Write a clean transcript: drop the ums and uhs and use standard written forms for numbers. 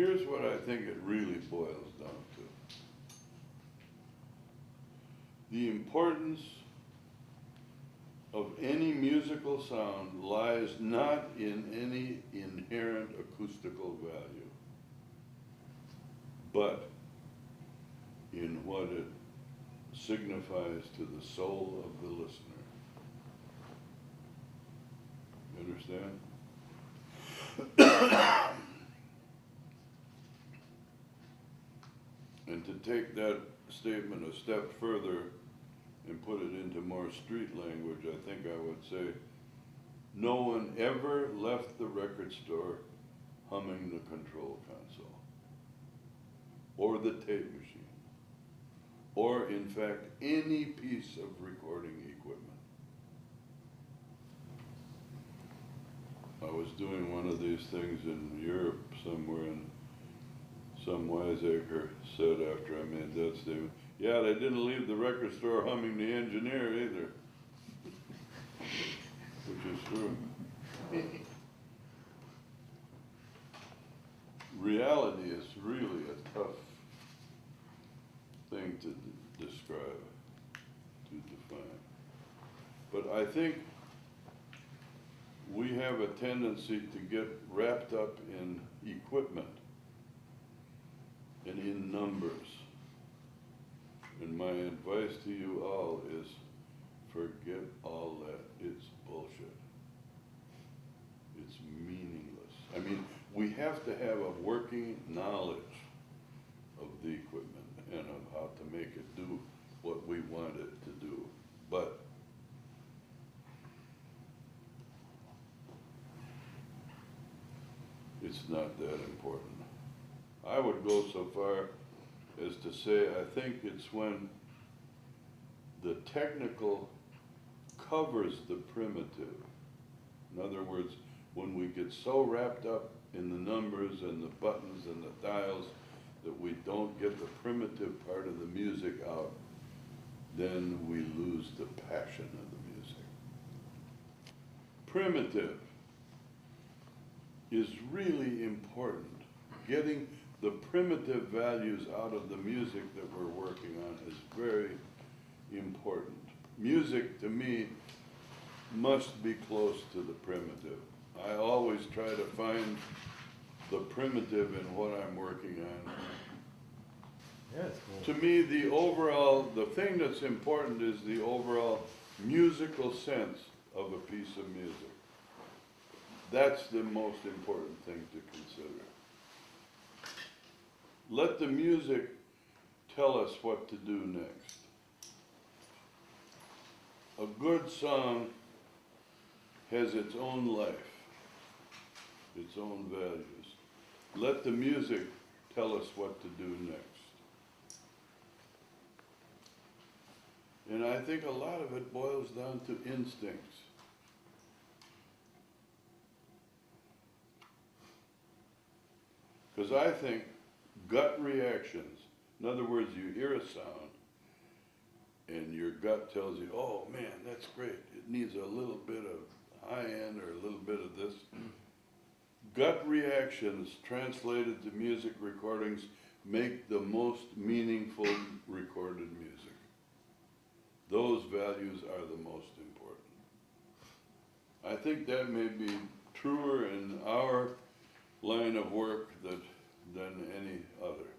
Here's what I think it really boils down to. The importance of any musical sound lies not in any inherent acoustical value, but in what it signifies to the soul of the listener. You understand? And to take that statement a step further and put it into more street language, I think I would say, no one ever left the record store humming the control console, or the tape machine, or in fact, any piece of recording equipment. I was doing one of these things in Europe somewhere, and some wiseacre said after I made that statement, yeah, they didn't leave the record store humming the engineer either. Which is true. Reality is really a tough thing to describe, to define. But I think we have a tendency to get wrapped up in equipment and in numbers. And my advice to you all is forget all that. It's bullshit. It's meaningless. I mean, we have to have a working knowledge of the equipment and of how to make it do what we want it to do. But it's not that important. I would go so far as to say I think it's when the technical covers the primitive. In other words, when we get so wrapped up in the numbers and the buttons and the dials that we don't get the primitive part of the music out, then we lose the passion of the music. Primitive is really important. Getting the primitive values out of the music that we're working on is very important. Music, to me, must be close to the primitive. I always try to find the primitive in what I'm working on. Yeah, it's cool. To me, the thing that's important is the overall musical sense of a piece of music. That's the most important thing to consider. Let the music tell us what to do next. A good song has its own life, its own values. Let the music tell us what to do next. And I think a lot of it boils down to instincts. Because I think gut reactions, in other words, you hear a sound and your gut tells you, oh man, that's great. It needs a little bit of high end or a little bit of this. Gut reactions translated to music recordings make the most meaningful recorded music. Those values are the most important. I think that may be truer in our line of work than any other.